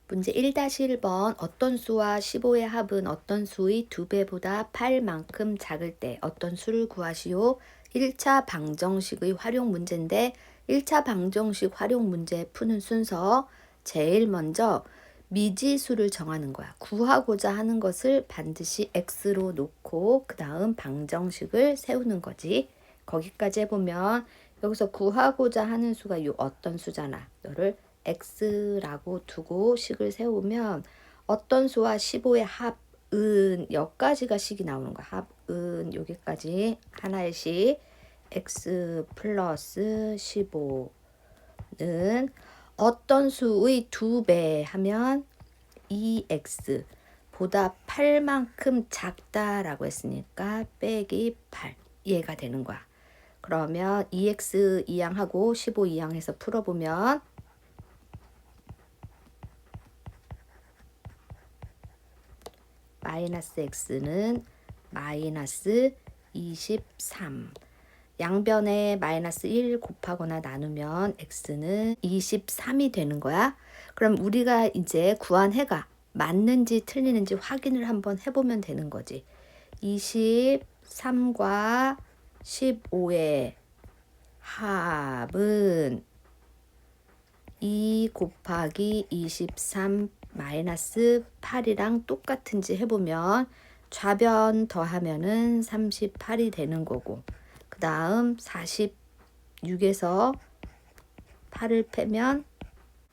문제 1-1번 어떤 수와 15의 합은 어떤 수의 2배보다 8만큼 작을 때 어떤 수를 구하시오. 1차 방정식의 활용 문제인데 1차 방정식 활용 문제 푸는 순서 제일 먼저 미지수를 정하는 거야. 구하고자 하는 것을 반드시 x로 놓고 그 다음 방정식을 세우는 거지. 거기까지 해보면 여기서 구하고자 하는 수가 요 어떤 수잖아. 너를 x라고 두고 식을 세우면 어떤 수와 15의 합은 여기까지가 식이 나오는 거야. 합은 여기까지 하나의 식 x 플러스 15는 어떤 수의 2배 하면 2x 보다 8만큼 작다라고 했으니까 빼기 8 이해가 되는 거야. 그러면 2x 이항하고 15 이항해서 풀어보면 마이너스 x는 마이너스 23. 양변에 마이너스 1 곱하거나 나누면 x는 23이 되는 거야. 그럼 우리가 이제 구한 해가 맞는지 틀리는지 확인을 한번 해보면 되는 거지. 23과 15의 합은 2 곱하기 23 마이너스 8이랑 똑같은지 해보면 좌변 더하면은 38이 되는 거고 그 다음 46에서 8을 빼면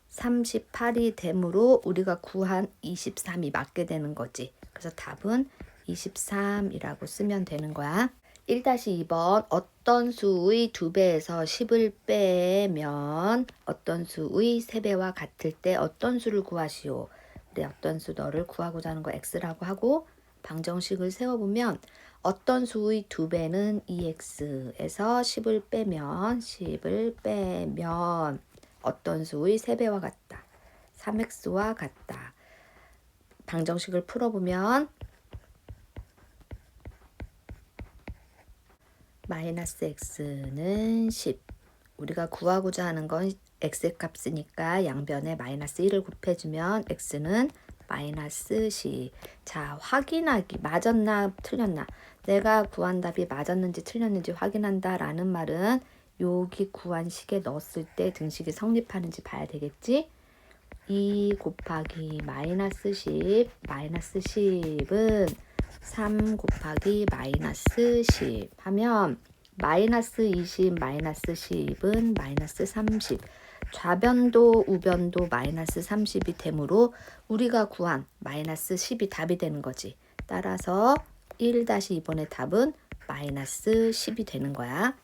38이 되므로 우리가 구한 23이 맞게 되는 거지. 그래서 답은 23이라고 쓰면 되는 거야. 1-2번 어떤 수의 2배에서 10을 빼면 어떤 수의 3배와 같을 때 어떤 수를 구하시오. 우리 어떤 수 너를 구하고자 하는 거 x라고 하고 방정식을 세워보면 어떤 수의 2배는 2x에서 10을 빼면 어떤 수의 3배와 같다. 3x와 같다. 방정식을 풀어보면 마이너스 x는 10. 우리가 구하고자 하는 건 x의 값이니까 양변에 마이너스 1을 곱해주면 x는 마이너스 10. 자, 확인하기. 맞았나 틀렸나. 내가 구한 답이 맞았는지 틀렸는지 확인한다 라는 말은 여기 구한 식에 넣었을 때 등식이 성립하는지 봐야 되겠지. 2 곱하기 마이너스 10. 마이너스 10은 3 곱하기 마이너스 10 하면 마이너스 20 마이너스 10은 마이너스 30. 좌변도 우변도 마이너스 30이 되므로 우리가 구한 마이너스 10이 답이 되는 거지. 따라서 1-2번의 답은 마이너스 10이 되는 거야.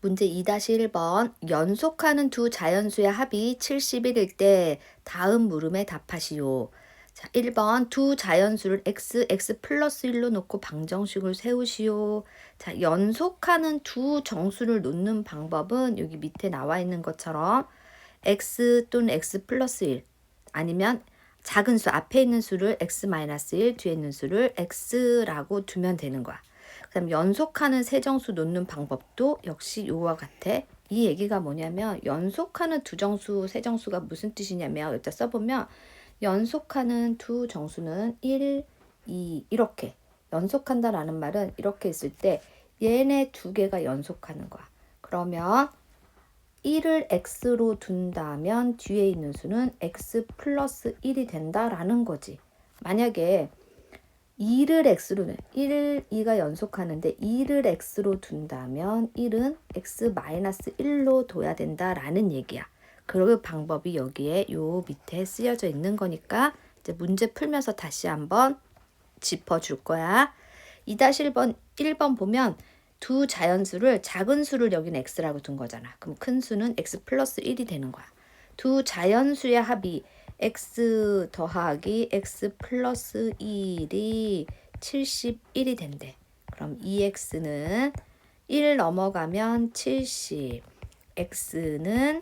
문제 2-1번 연속하는 두 자연수의 합이 71일 때 다음 물음에 답하시오. 자, 1번 두 자연수를 x 플러스 1로 놓고 방정식을 세우시오. 자, 연속하는 두 정수를 놓는 방법은 여기 밑에 나와 있는 것처럼 x 또는 x 플러스 1 아니면 작은 수 앞에 있는 수를 x 마이너스 1 뒤에 있는 수를 x라고 두면 되는 거야. 그다음 연속하는 세정수 놓는 방법도 역시 요와 같아. 이 얘기가 뭐냐면 연속하는 두 정수, 세정수가 무슨 뜻이냐면 여기다 써보면 연속하는 두 정수는 1, 2 이렇게 연속한다라는 말은 이렇게 있을 때 얘네 두 개가 연속하는 거야. 그러면 1을 x로 둔다면 뒤에 있는 수는 x 플러스 1이 된다라는 거지. 만약에 2를 x로 1, 2가 연속하는데 2를 x로 둔다면 1은 x 마이너스 1로 둬야 된다라는 얘기야. 그 방법이 여기에 요 밑에 쓰여져 있는 거니까 이제 문제 풀면서 다시 한번 짚어줄 거야. 1번 보면 두 자연수를 작은 수를 여기는 x라고 둔 거잖아. 그럼 큰 수는 x 플러스 1이 되는 거야. 두 자연수의 합이 x 더하기 x 플러스 1이 71이 된대. 그럼 2x는 1 넘어가면 70, x는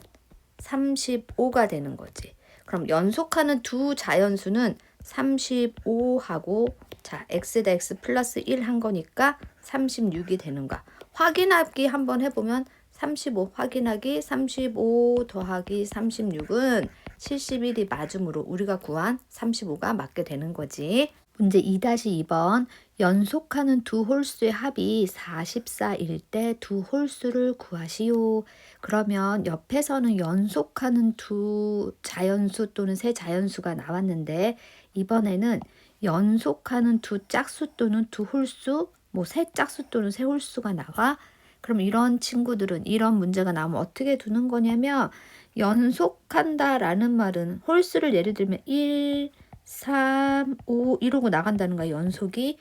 35가 되는 거지. 그럼 연속하는 두 자연수는 35하고 자 x에다 x 플러스 1 한 거니까 36이 되는 거야. 확인하기 한번 해보면 35 확인하기 35 더하기 36은 71이 맞음으로 우리가 구한 35가 맞게 되는 거지. 문제 2-2번. 연속하는 두 홀수의 합이 44일 때 두 홀수를 구하시오. 그러면 옆에서는 연속하는 두 자연수 또는 세 자연수가 나왔는데 이번에는 연속하는 두 짝수 또는 두 홀수, 뭐 세 짝수 또는 세 홀수가 나와. 그럼 이런 친구들은 이런 문제가 나오면 어떻게 두는 거냐면 연속한다라는 말은 홀수를 예를 들면 1, 3, 5 이러고 나간다는 거야, 연속이.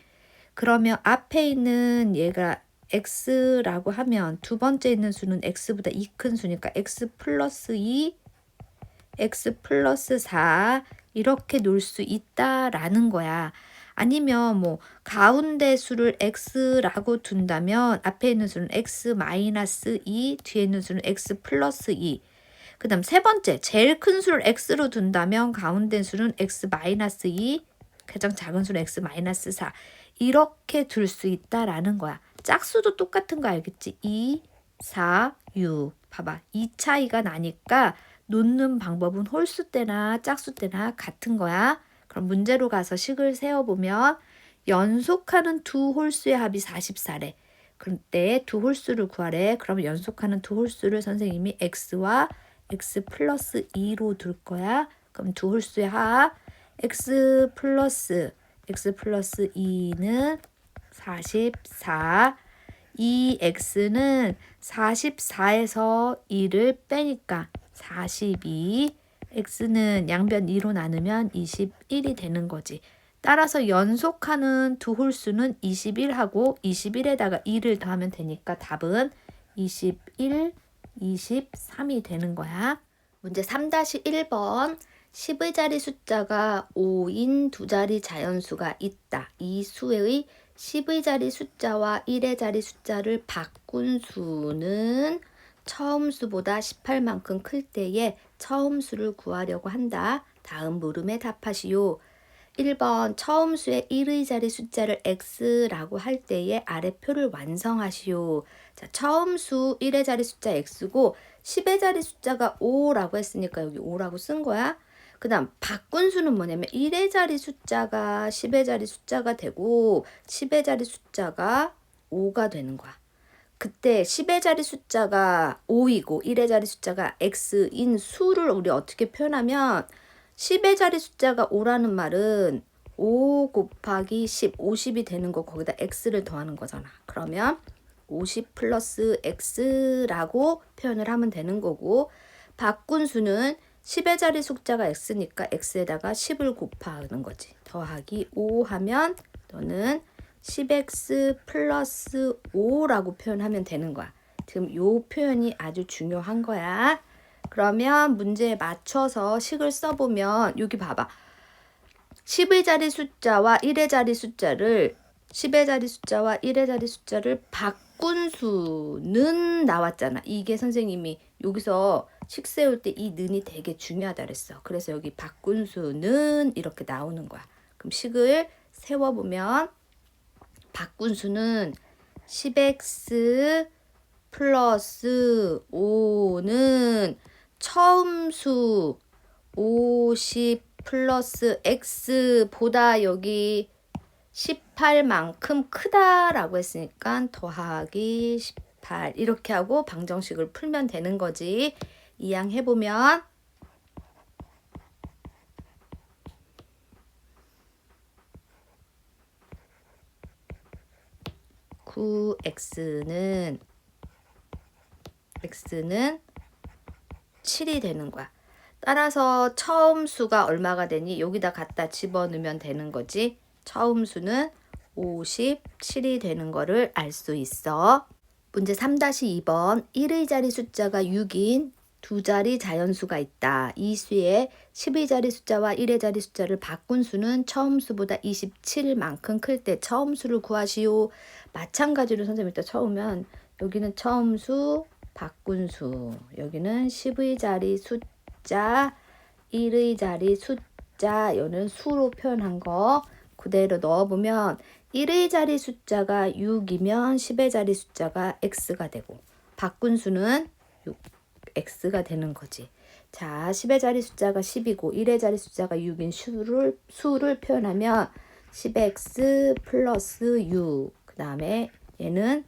그러면 앞에 있는 얘가 x라고 하면 두 번째 있는 수는 x보다 2 큰 수니까 x 플러스 2, x 플러스 4 이렇게 놓을 수 있다라는 거야. 아니면 뭐 가운데 수를 x라고 둔다면 앞에 있는 수는 x 마이너스 2, 뒤에 있는 수는 x 플러스 2. 그 다음 세 번째, 제일 큰 수를 x로 둔다면 가운데 수는 x 마이너스 2, 가장 작은 수는 x 마이너스 4. 이렇게 둘 수 있다라는 거야. 짝수도 똑같은 거 알겠지? 2, 4, 6. 봐봐. 이 차이가 나니까 놓는 방법은 홀수 때나 짝수 때나 같은 거야. 그럼 문제로 가서 식을 세워보면 연속하는 두 홀수의 합이 44래. 그때 두 홀수를 구하래. 그러면 연속하는 두 홀수를 선생님이 x와 x 플러스 2로 둘 거야. 그럼 두 홀수의 합 x 플러스 2는 44. 이 x는 44에서 2를 빼니까 42. x는 양변 2로 나누면 21이 되는 거지. 따라서 연속하는 두 홀수는 21하고 21에다가 2를 더하면 되니까 답은 21, 23이 되는 거야. 문제 3-1번. 10의 자리 숫자가 5인 두 자리 자연수가 있다. 이 수의 10의 자리 숫자와 1의 자리 숫자를 바꾼 수는 처음 수보다 18만큼 클 때에 처음 수를 구하려고 한다. 다음 물음에 답하시오. 1번 처음 수의 1의 자리 숫자를 x라고 할 때에 아래 표를 완성하시오. 자, 처음 수 1의 자리 숫자 x고 10의 자리 숫자가 5라고 했으니까 여기 5라고 쓴 거야. 그 다음 바꾼 수는 뭐냐면 1의 자리 숫자가 10의 자리 숫자가 되고 10의 자리 숫자가 5가 되는 거야. 그때 10의 자리 숫자가 5이고 1의 자리 숫자가 x인 수를 우리 어떻게 표현하면 10의 자리 숫자가 5라는 말은 5 곱하기 10, 50이 되는 거 거기다 x를 더하는 거잖아. 그러면 50 플러스 x라고 표현을 하면 되는 거고 바꾼 수는 10의 자리 숫자가 x니까 x에다가 10을 곱하는 거지. 더하기 5 하면 너는 10x 플러스 5라고 표현하면 되는 거야. 지금 이 표현이 아주 중요한 거야. 그러면 문제에 맞춰서 식을 써보면 여기 봐봐. 10의 자리 숫자와 1의 자리 숫자를 10의 자리 숫자와 1의 자리 숫자를 바꾼 수는 나왔잖아. 이게 선생님이 여기서 식 세울 때 이 는이 되게 중요하다 그랬어. 그래서 여기 바꾼 수는 이렇게 나오는 거야. 그럼 식을 세워보면 바꾼 수는 10x 플러스 5는 처음 수 50 플러스 x보다 여기 18만큼 크다라고 했으니까 더하기 18 이렇게 하고 방정식을 풀면 되는 거지. 이항해보면 9x는 7이 되는 거야. 따라서 처음 수가 얼마가 되니? 여기다 갖다 집어넣으면 되는 거지. 처음 수는 57이 되는 거를 알 수 있어. 문제 3-2번. 1의 자리 숫자가 6인 두 자리 자연수가 있다. 이 수에 10의 자리 숫자와 1의 자리 숫자를 바꾼 수는 처음 수보다 27만큼 클 때 처음 수를 구하시오. 마찬가지로 선생님 이따 처음면 여기는 처음 수, 바꾼 수. 여기는 10의 자리 숫자, 1의 자리 숫자. 여기는 수로 표현한 거 그대로 넣어보면 1의 자리 숫자가 6이면 10의 자리 숫자가 x가 되고 바꾼 수는 6, x가 되는 거지. 자, 10의 자리 숫자가 10이고 1의 자리 숫자가 6인 수를 표현하면 10x 플러스 6, 그 다음에 얘는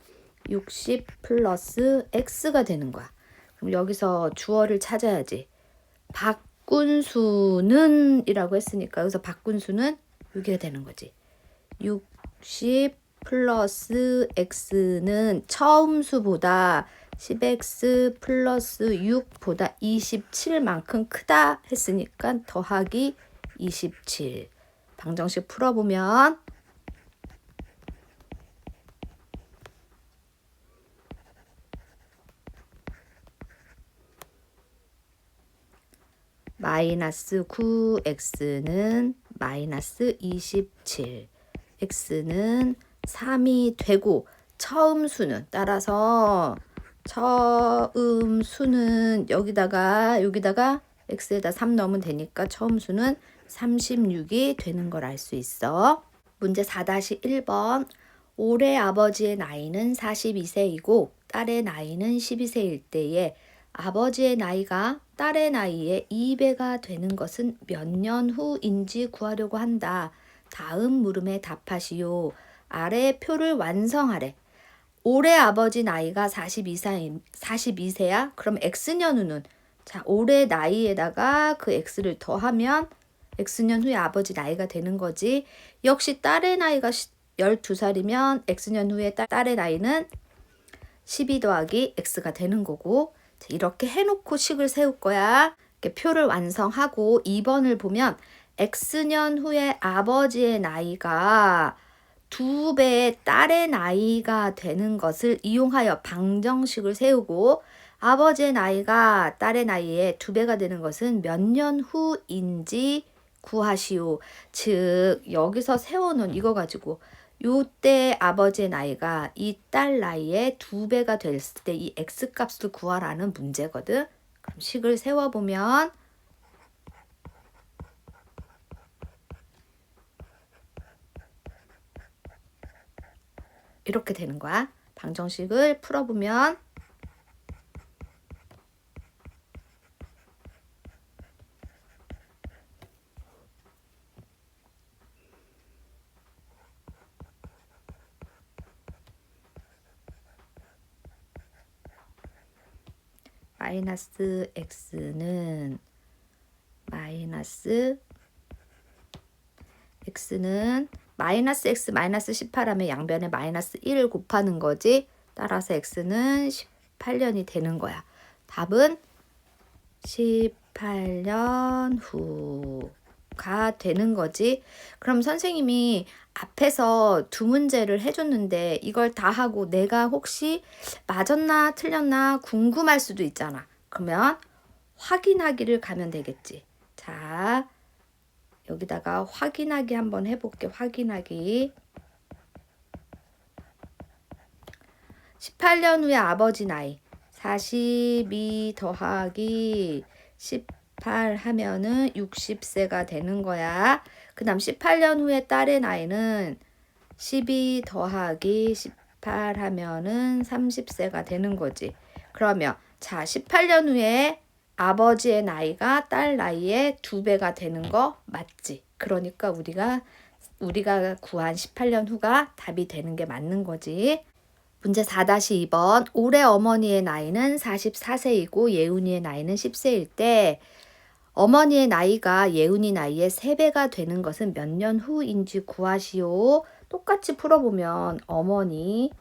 60 플러스 x가 되는 거야. 그럼 여기서 주어를 찾아야지. 바꾼 수는 이라고 했으니까 여기서 바꾼 수는 6이 되는 거지. 60 플러스 x는 처음 수보다 10x 플러스 6보다 27만큼 크다 했으니까 더하기 27. 방정식 풀어보면 마이너스 9x는 마이너스 27. x는 3이 되고 처음 수는 따라서 처음 수는 여기다가 x에다 3 넣으면 되니까 처음 수는 36이 되는 걸 알 수 있어. 문제 4-1번. 올해 아버지의 나이는 42세이고 딸의 나이는 12세일 때에 아버지의 나이가 딸의 나이에 2배가 되는 것은 몇 년 후인지 구하려고 한다. 다음 물음에 답하시오. 아래 표를 완성하래. 올해 아버지 나이가 42세야? 그럼 x년 후는? 자, 올해 나이에다가 그 x를 더하면 x년 후에 아버지 나이가 되는 거지. 역시 딸의 나이가 12살이면 x년 후에 딸의 나이는 12 더하기 x가 되는 거고, 이렇게 해놓고 식을 세울 거야. 이렇게 표를 완성하고 2번을 보면 x년 후에 아버지의 나이가 2배의 딸의 나이가 되는 것을 이용하여 방정식을 세우고, 아버지의 나이가 딸의 나이에 2배가 되는 것은 몇 년 후인지 구하시오. 즉 여기서 세워놓은 이거 가지고 요때 아버지의 나이가 이 딸 나이에 2배가 됐을 때 이 x값을 구하라는 문제거든. 그럼 식을 세워보면 이렇게 되는 거야. 방정식을 풀어보면 마이너스 x는 마이너스 x 마이너스 18하면 양변에 마이너스 1을 곱하는 거지. 따라서 x는 18년이 되는 거야. 답은 18년 후가 되는 거지. 그럼 선생님이 앞에서 두 문제를 해줬는데 이걸 다 하고 내가 혹시 맞았나 틀렸나 궁금할 수도 있잖아. 그러면 확인하기를 가면 되겠지. 자, 여기다가 확인하기 한번 해볼게. 확인하기. 18년 후에 아버지 나이 42 더하기 18 하면은 60세가 되는 거야. 그 다음 18년 후에 딸의 나이는 12 더하기 18 하면은 30세가 되는 거지. 그러면 자, 18년 후에 아버지의 나이가 딸 나이에 2배가 되는 거 맞지? 그러니까 우리가 구한 18년 후가 답이 되는 게 맞는 거지. 문제 4-2번. 올해 어머니의 나이는 44세이고 예훈이의 나이는 10세일 때 어머니의 나이가 예훈이 나이의 3배가 되는 것은 몇 년 후인지 구하시오. 똑같이 풀어보면 어머니,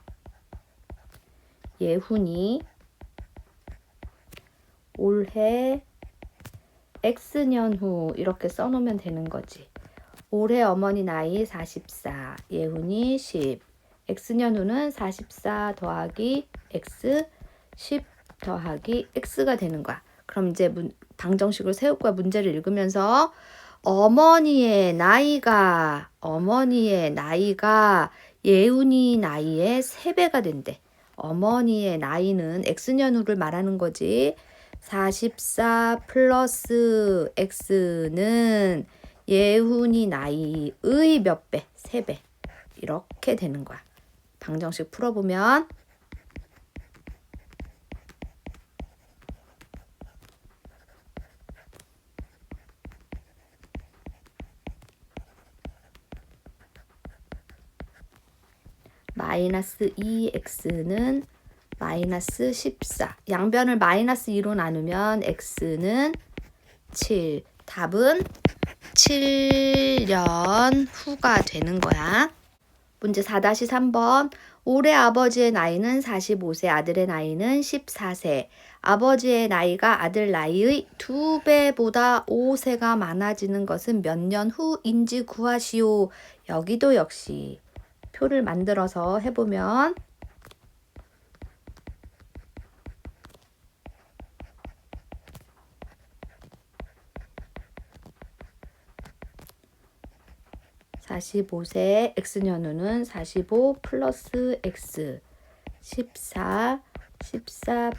예훈이, 올해 X년 후 이렇게 써놓으면 되는 거지. 올해 어머니 나이 44, 예훈이 10. X년 후는 44 더하기 X, 10 더하기 X가 되는 거야. 그럼 이제 방정식을 세울 거야. 문제를 읽으면서 어머니의 나이가 예훈이 나이의 3배가 된대. 어머니의 나이는 X년 후를 말하는 거지. 44 플러스 X는 예훈이 나이의 몇 배? 3배. 이렇게 되는 거야. 방정식 풀어보면 마이너스 2x는 마이너스 14. 양변을 마이너스 2로 나누면 x는 7. 답은 7년 후가 되는 거야. 문제 4-3번. 올해 아버지의 나이는 45세, 아들의 나이는 14세. 아버지의 나이가 아들 나이의 2배보다 5세가 많아지는 것은 몇 년 후인지 구하시오. 여기도 역시 표를 만들어서 해보면 45세 x년후는 45 플러스 x 14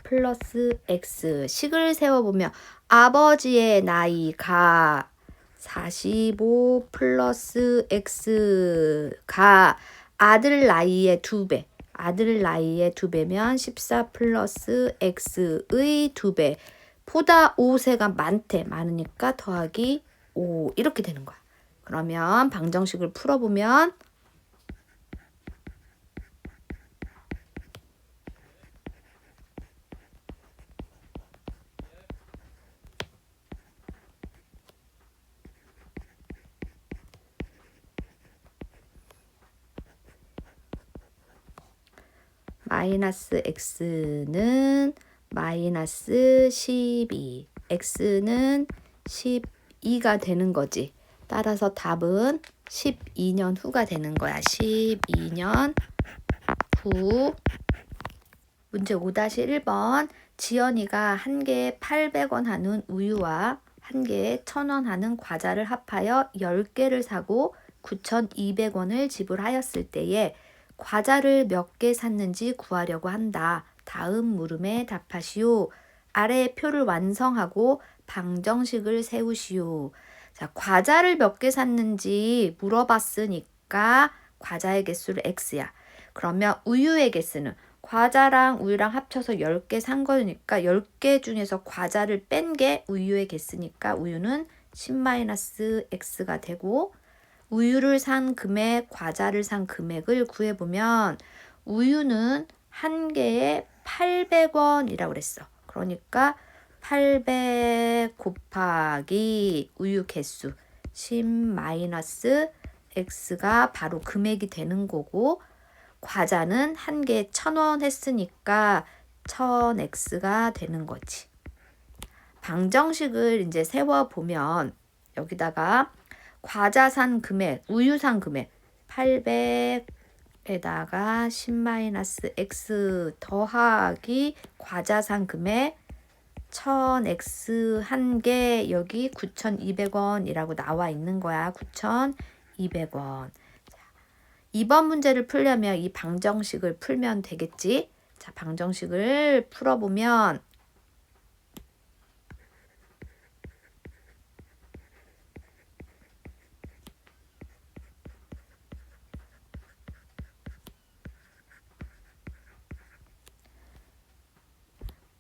플러스 x. 식을 세워보면 아버지의 나이가 45 플러스 x가 아들 나이의 2배. 아들 나이의 2배면 14 플러스 x의 2배. 보다 5세가 많으니까 더하기 5 이렇게 되는 거야. 그러면 방정식을 풀어보면 마이너스 x는 마이너스 12, x는 12가 되는 거지. 따라서 답은 12년 후가 되는 거야. 12년 후. 문제 5-1번. 지연이가 한 개에 800원 하는 우유와 한 개에 1000원 하는 과자를 합하여 10개를 사고 9,200원을 지불하였을 때에 과자를 몇 개 샀는지 구하려고 한다. 다음 물음에 답하시오. 아래 표를 완성하고 방정식을 세우시오. 자, 과자를 몇 개 샀는지 물어봤으니까 과자의 개수를 x야. 그러면 우유의 개수는 과자랑 우유랑 합쳐서 10개 산 거니까 10개 중에서 과자를 뺀 게 우유의 개수니까 우유는 10-x가 되고 우유를 산 금액, 과자를 산 금액을 구해보면 우유는 한 개에 800원이라고 그랬어. 그러니까 800 곱하기 우유 개수 10-x가 바로 금액이 되는 거고 과자는 한 개에 1000원 했으니까 1000x가 되는 거지. 방정식을 이제 세워보면 여기다가 과자 산 금액, 우유 산 금액 800에다가 10-x 더하기 과자 산 금액 1000x 한 개 여기 9,200원이라고 나와 있는 거야. 9,200원. 2번 문제를 풀려면 이 방정식을 풀면 되겠지. 자, 방정식을 풀어보면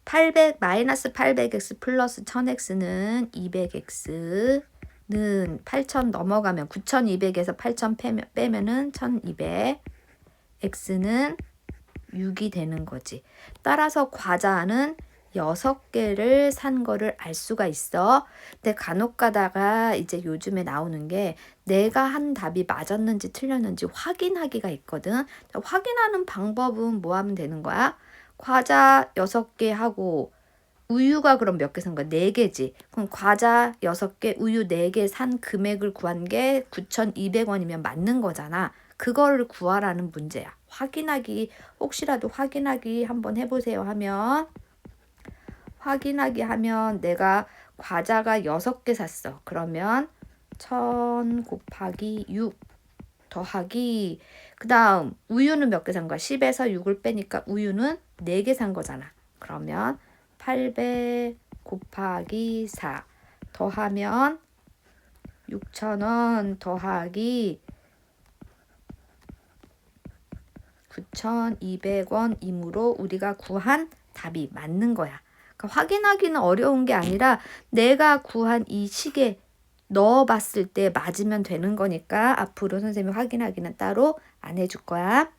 800-800x 플러스 1000x는 200x는 8000 넘어가면 9200에서 8000 빼면은 1200 x는 6이 되는 거지. 따라서 과자는 6개를 산 거를 알 수가 있어. 근데 간혹 가다가 이제 요즘에 나오는 게 내가 한 답이 맞았는지 틀렸는지 확인하기가 있거든. 확인하는 방법은 뭐 하면 되는 거야? 과자 6개 하고 우유가 그럼 몇 개 산 거야? 4개지. 그럼 과자 6개, 우유 4개 산 금액을 구한 게 9,200원이면 맞는 거잖아. 그거를 구하라는 문제야. 혹시라도 확인하기 한번 해보세요 하면 확인하기 하면 내가 과자가 6개 샀어. 그러면 1000 곱하기 6 더하기 그 다음 우유는 몇 개 산 거야? 10에서 6을 빼니까 우유는 4개 산 거잖아. 그러면 800 곱하기 4 더하면 6,000원 더하기 9,200원이므로 우리가 구한 답이 맞는 거야. 그러니까 확인하기는 어려운 게 아니라 내가 구한 이 식에 넣어봤을 때 맞으면 되는 거니까 앞으로 선생님이 확인하기는 따로 안 해줄 거야.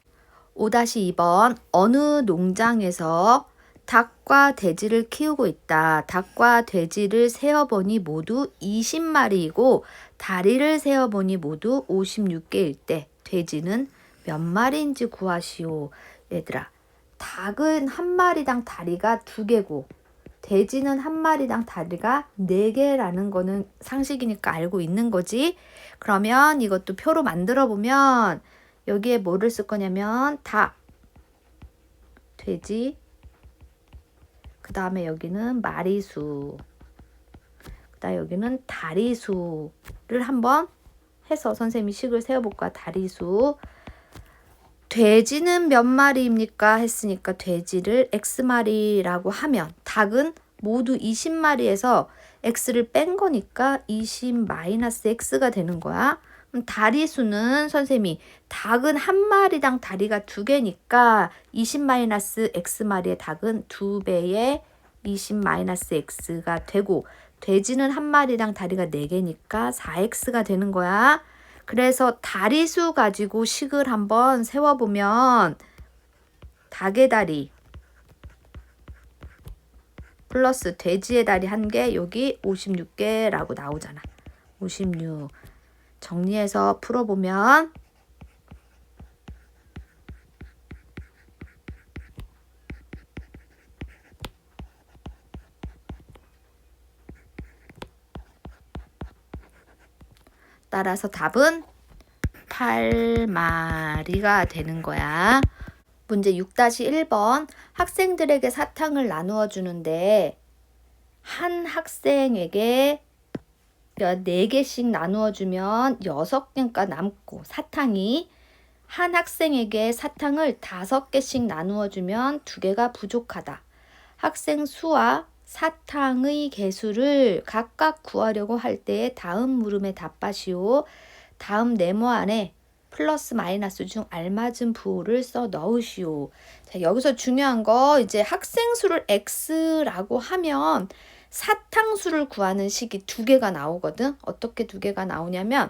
5-2번 어느 농장에서 닭과 돼지를 키우고 있다. 닭과 돼지를 세어보니 모두 20마리이고 다리를 세어보니 모두 56개일 때 돼지는 몇 마리인지 구하시오. 얘들아, 닭은 한 마리당 다리가 2개고 돼지는 한 마리당 다리가 4개라는 거는 상식이니까 알고 있는 거지. 그러면 이것도 표로 만들어 보면 여기에 뭐를 쓸 거냐면 닭, 돼지, 그 다음에 여기는 마리수, 그 다음에 여기는 다리수를 한번 해서 선생님이 식을 세어볼까. 다리수. 돼지는 몇 마리입니까? 했으니까 돼지를 X마리라고 하면 닭은 모두 20마리에서 X를 뺀 거니까 20-X가 되는 거야. 그럼 다리수는 선생님이 닭은 한 마리당 다리가 2개니까 20-X마리의 닭은 2배의 20-X가 되고 돼지는 한 마리당 다리가 4개니까 4X가 되는 거야. 그래서 다리수 가지고 식을 한번 세워보면 닭의 다리 플러스 돼지의 다리 1개, 여기 56개라고 나오잖아. 56. 정리해서 풀어보면 따라서 답은 8마리가 되는 거야. 문제 6-1번 학생들에게 사탕을 나누어 주는데 한 학생에게 4개씩 나누어 주면 6개가 남고 사탕이 한 학생에게 사탕을 5개씩 나누어 주면 2개가 부족하다. 학생 수와 사탕의 개수를 각각 구하려고 할 때에 다음 물음에 답하시오. 다음 네모 안에 플러스 마이너스 중 알맞은 부호를 써 넣으시오. 자, 여기서 중요한 거 이제 학생 수를 X라고 하면 사탕 수를 구하는 식이 2개가 나오거든. 어떻게 2개가 나오냐면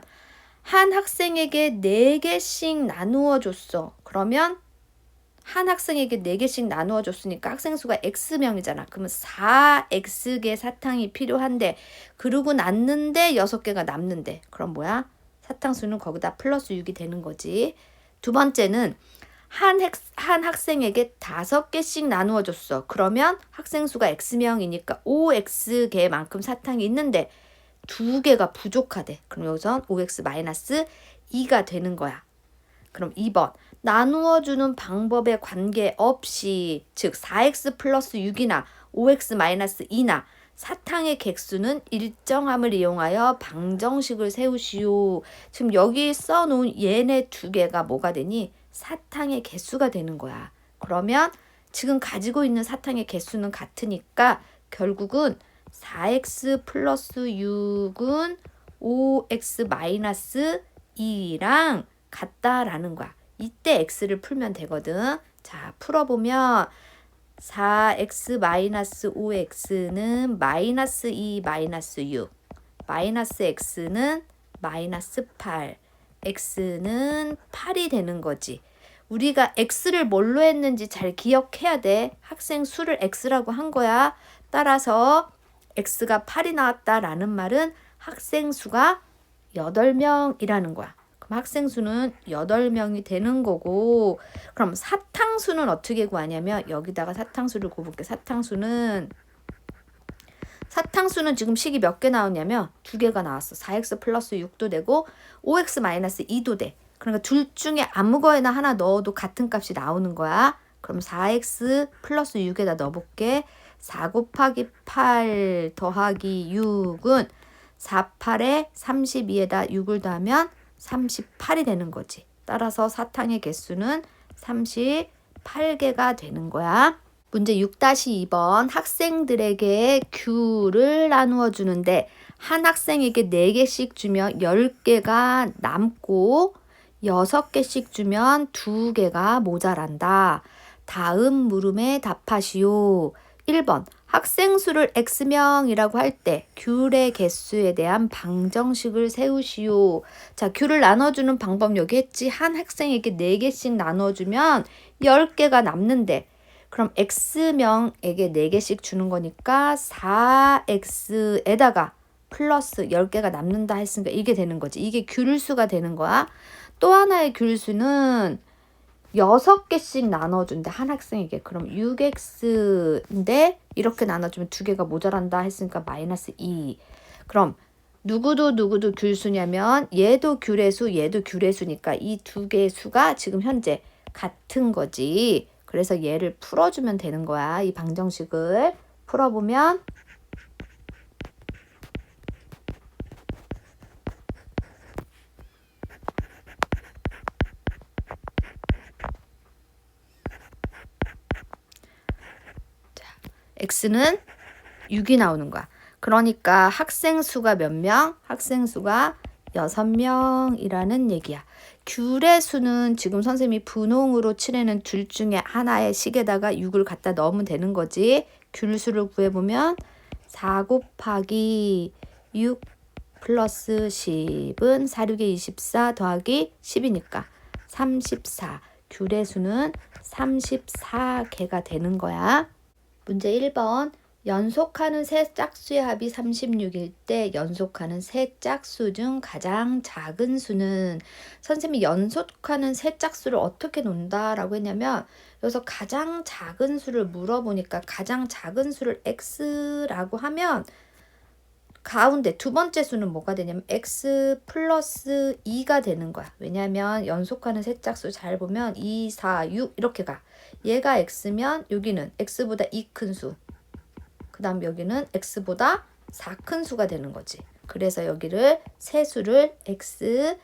한 학생에게 4개씩 나누어 줬어. 그러면 한 학생에게 4개씩 나누어 줬으니까 학생 수가 X명이잖아. 그러면 4X개 사탕이 필요한데 그러고 났는데 6개가 남는데 그럼 뭐야? 사탕수는 거기다 플러스 6이 되는 거지. 두 번째는 한 학생에게 5개씩 나누어 줬어. 그러면 학생 수가 X명이니까 5X개만큼 사탕이 있는데 2개가 부족하대. 그럼 여기선 5X-2가 되는 거야. 그럼 2번. 나누어 주는 방법에 관계없이 즉 4X 플러스 6이나 5X-2나 사탕의 객수는 일정함을 이용하여 방정식을 세우시오. 지금 여기 써놓은 얘네 2개가 뭐가 되니? 사탕의 개수가 되는 거야. 그러면 지금 가지고 있는 사탕의 개수는 같으니까 결국은 4X 플러스 6은 5X 마이너스 2랑 같다라는 거야. 이때 X를 풀면 되거든. 자, 풀어보면 4X-5X는 마이너스 2 마이너스 6 마이너스 X는 마이너스 8 X는 8이 되는 거지. 우리가 X를 뭘로 했는지 잘 기억해야 돼. 학생 수를 X라고 한 거야. 따라서 X가 8이 나왔다라는 말은 학생 수가 8명이라는 거야. 그럼 학생 수는 8명이 되는 거고 그럼 사탕수는 어떻게 구하냐면 여기다가 사탕수를 구해볼게. 사탕수는 지금 식이 몇 개 나오냐면 2개가 나왔어. 4X 플러스 6도 되고 5X 마이너스 2도 돼. 그러니까 둘 중에 아무거나 하나 넣어도 같은 값이 나오는 거야. 그럼 4X 플러스 6에다 넣어볼게. 4 곱하기 8 더하기 6은 4, 8에 32에다 6을 더하면 38이 되는 거지. 따라서 사탕의 개수는 38개가 되는 거야. 문제 6-2번 학생들에게 귤을 나누어 주는데 한 학생에게 4개씩 주면 10개가 남고 6개씩 주면 2개가 모자란다. 다음 물음에 답하시오. 1번 학생 수를 X명이라고 할 때 귤의 개수에 대한 방정식을 세우시오. 자, 귤을 나눠주는 방법 여기 했지. 한 학생에게 4개씩 나눠주면 10개가 남는데 그럼 X명에게 4개씩 주는 거니까 4X에다가 플러스 10개가 남는다 했으니까 이게 되는 거지. 이게 귤수가 되는 거야. 또 하나의 귤수는 6개씩 나눠준대 한 학생에게. 그럼 6x인데 이렇게 나눠주면 2개가 모자란다 했으니까 마이너스 2. 그럼 누구도 귤수냐면 얘도 귤의 수 얘도 귤의 수니까 이 2개의 수가 지금 현재 같은 거지. 그래서 얘를 풀어주면 되는 거야. 이 방정식을 풀어보면 x는 6이 나오는 거야. 그러니까 학생 수가 몇 명? 학생 수가 6명이라는 얘기야. 귤의 수는 지금 선생님이 분홍으로 칠해는 둘 중에 하나의 식에다가 6을 갖다 넣으면 되는 거지. 귤수를 구해보면 4 곱하기 6 플러스 10은 4, 6에 24 더하기 10이니까 34. 귤의 수는 34개가 되는 거야. 문제 1번. 연속하는 세 짝수의 합이 36일 때 연속하는 세 짝수 중 가장 작은 수는, 선생님이 연속하는 세 짝수를 어떻게 논다라고 했냐면 여기서 가장 작은 수를 물어보니까 가장 작은 수를 x라고 하면 가운데 두 번째 수는 뭐가 되냐면 x 플러스 2가 되는 거야. 왜냐하면 연속하는 세 짝수 잘 보면 2, 4, 6 이렇게 가. 얘가 x면 여기는 x보다 2 큰 수. 그 다음 여기는 x보다 4 큰 수가 되는 거지. 그래서 여기를 세 수를 x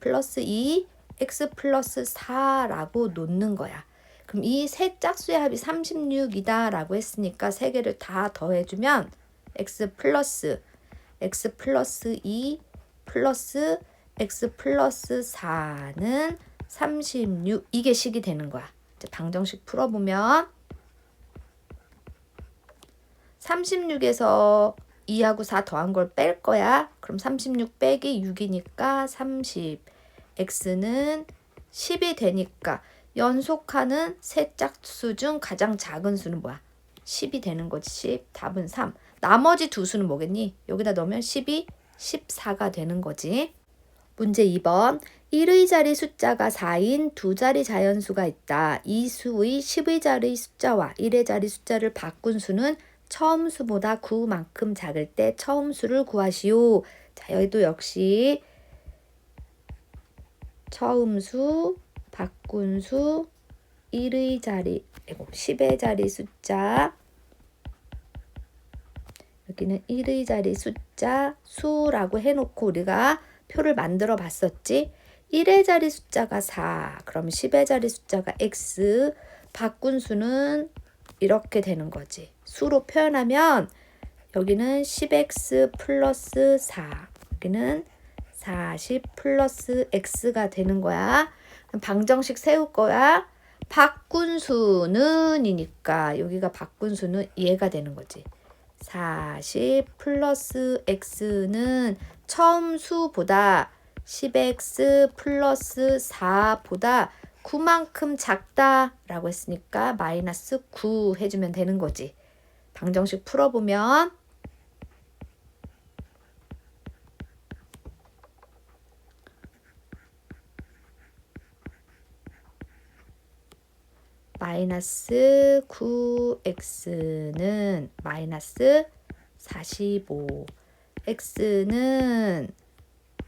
플러스 2, x 플러스 4라고 놓는 거야. 그럼 이 세 짝수의 합이 36이다 라고 했으니까 세 개를 다 더해주면 x 플러스 2 플러스 x 플러스 4는 36. 이게 식이 되는 거야. 이제 방정식 풀어보면 36에서 2하고 4 더한 걸 뺄 거야. 그럼 36 빼기 6이니까 30. x는 10이 되니까 연속하는 세 짝수 중 가장 작은 수는 뭐야? 10이 되는 거지. 10. 답은 3. 나머지 두 수는 뭐겠니? 여기다 넣으면 12, 14가 되는 거지. 문제 2번. 1의 자리 숫자가 4인 두 자리 자연수가 있다. 이 수의 10의 자리 숫자와 1의 자리 숫자를 바꾼 수는 처음 수보다 9만큼 작을 때 처음 수를 구하시오. 자, 여기도 역시 처음 수, 바꾼 수, 1의 자리, 10의 자리 숫자, 여기는 1의 자리 숫자, 수라고 해놓고 우리가 표를 만들어 봤었지. 1의 자리 숫자가 4, 그럼 10의 자리 숫자가 x, 바꾼 수는 이렇게 되는 거지. 수로 표현하면 여기는 10x 플러스 4, 여기는 40 플러스 x가 되는 거야. 방정식 세울 거야. 바꾼 수는 이니까 여기가 바꾼 수는 얘가 되는 거지. 40 플러스 x는 처음 수보다 10x 플러스 4보다 9만큼 작다라고 했으니까 마이너스 9 해주면 되는 거지. 방정식 풀어보면 마이너스 9x는 마이너스 45, x는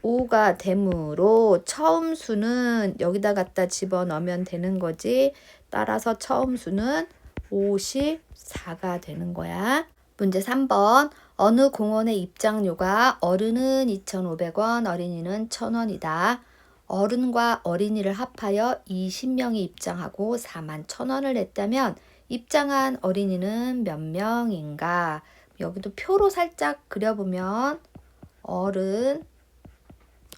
5가 되므로 처음 수는 여기다 갖다 집어넣으면 되는 거지. 따라서 처음 수는 54가 되는 거야. 문제 3번. 어느 공원의 입장료가 어른은 2,500원, 어린이는 1,000원이다. 어른과 어린이를 합하여 20명이 입장하고 41,000원을 냈다면 입장한 어린이는 몇 명인가? 여기도 표로 살짝 그려보면 어른,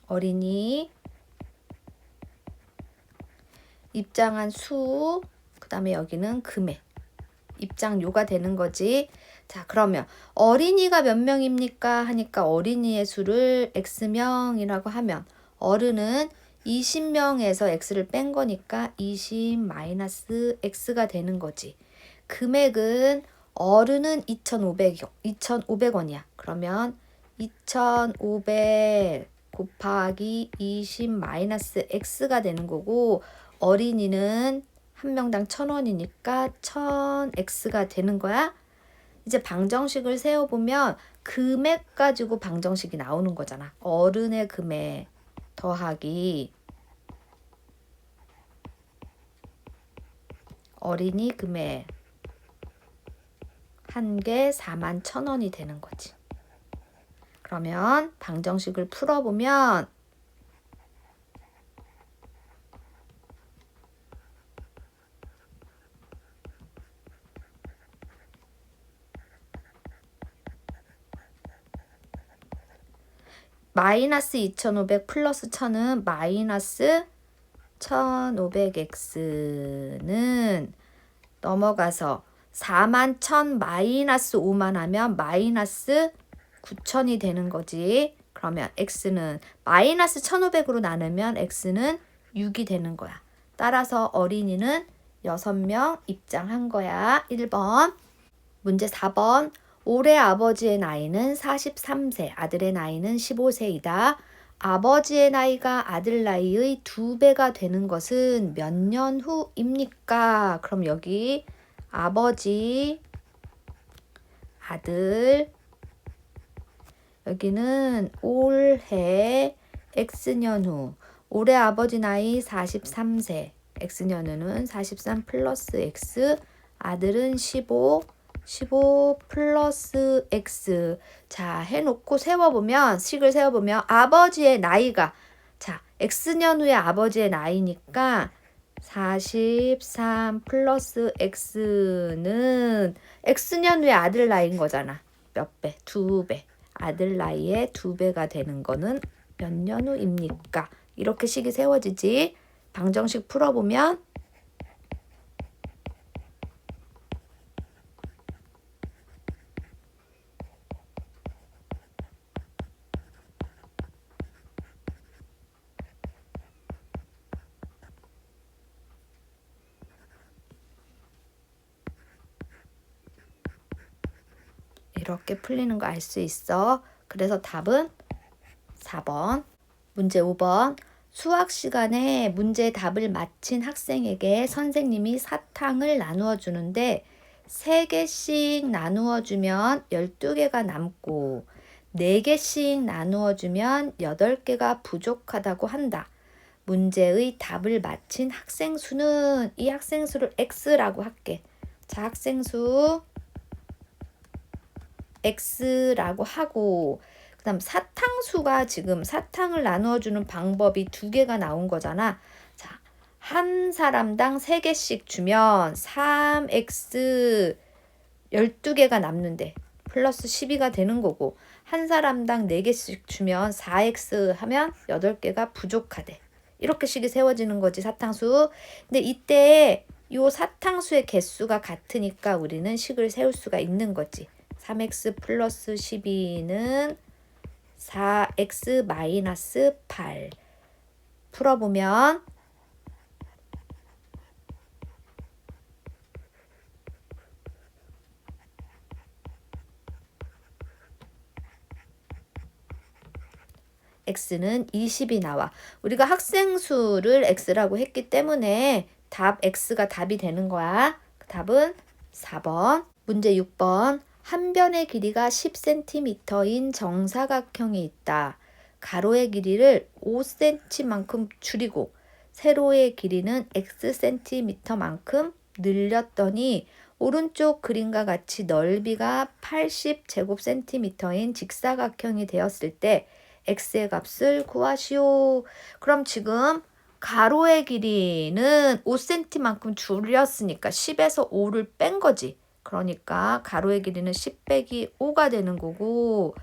어린이, 입장한 수, 그 다음에 여기는 금액, 입장료가 되는 거지. 자, 그러면 어린이가 몇 명입니까? 하니까 어린이의 수를 x명이라고 하면 어른은 20명에서 x를 뺀 거니까 20 마이너스 x가 되는 거지. 금액은 어른은 2,500원이야. 그러면 2,500 곱하기 20 마이너스 x가 되는 거고 어린이는 한 명당 1,000원이니까 1,000x가 되는 거야. 이제 방정식을 세워보면 금액 가지고 방정식이 나오는 거잖아. 어른의 금액 더하기 어린이 금액 한 개 41,000원이 되는 거지. 그러면 방정식을 풀어보면 마이너스 2,500 플러스 1,000은 마이너스 1,500x는 넘어가서 41,000 마이너스 5만 하면 마이너스 9,000이 되는 거지. 그러면 x는 마이너스 1,500으로 나누면 x는 6이 되는 거야. 따라서 어린이는 6명 입장한 거야. 1번. 문제 4번. 올해 아버지의 나이는 43세, 아들의 나이는 15세이다. 아버지의 나이가 아들 나이의 2배가 되는 것은 몇 년 후입니까? 그럼 여기 아버지, 아들, 여기는 올해 x년 후. 올해 아버지 나이 43세, x년 후는 43 플러스 x, 아들은 15 플러스 x. 자, 해놓고 세워보면, 식을 세워보면 아버지의 나이가, 자, x년 후에 아버지의 나이니까 43 플러스 x는 x년 후에 아들 나이인 거잖아. 몇 배? 2배. 아들 나이의 2배가 되는 거는 몇 년 후입니까? 이렇게 식이 세워지지. 방정식 풀어보면 이렇게 풀리는 거 알 수 있어. 그래서 답은 4번. 문제 5번. 수학 시간에 문제 답을 맞힌 학생에게 선생님이 사탕을 나누어 주는데 3개씩 나누어 주면 12개가 남고 4개씩 나누어 주면 8개가 부족하다고 한다. 문제의 답을 맞힌 학생 수는, 이 학생 수를 x라고 할게. 자, 학생 수 x라고 하고, 그 다음 사탕수가 지금 사탕을 나누어주는 방법이 2개가 나온 거잖아. 자, 한 사람당 3개씩 주면 3x 12개가 남는데 플러스 12가 되는 거고, 한 사람당 4개씩 주면 4x 하면 8개가 부족하대. 이렇게 식이 세워지는 거지, 사탕수. 근데 이때 요 사탕수의 개수가 같으니까 우리는 식을 세울 수가 있는 거지. 3x 플러스 12는 4x 마이너스 8. 풀어보면 x는 20이 나와. 우리가 학생 수를 x라고 했기 때문에 답 x가 답이 되는 거야. 답은 4번. 문제 6번. 한 변의 길이가 10cm인 정사각형이 있다. 가로의 길이를 5cm만큼 줄이고 세로의 길이는 xcm만큼 늘렸더니 오른쪽 그림과 같이 넓이가 80제곱cm인 직사각형이 되었을 때 x의 값을 구하시오. 그럼 지금 가로의 길이는 5cm만큼 줄였으니까 10에서 5를 뺀 거지. 그러니까 가로의 길이는 10 빼기 5가 되는 거고,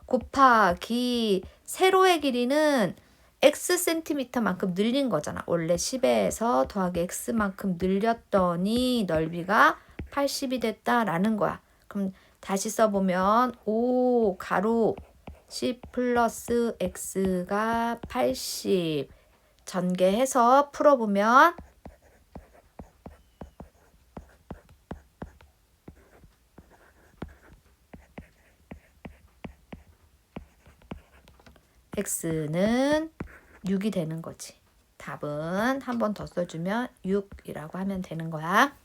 곱하기 세로의 길이는 xcm만큼 늘린 거잖아. 원래 10에서 더하기 x만큼 늘렸더니 넓이가 80이 됐다라는 거야. 그럼 다시 써보면 5 가로 10 플러스 x가 80 전개해서 풀어보면 x는 6이 되는 거지. 답은 한 번 더 써주면 6이라고 하면 되는 거야.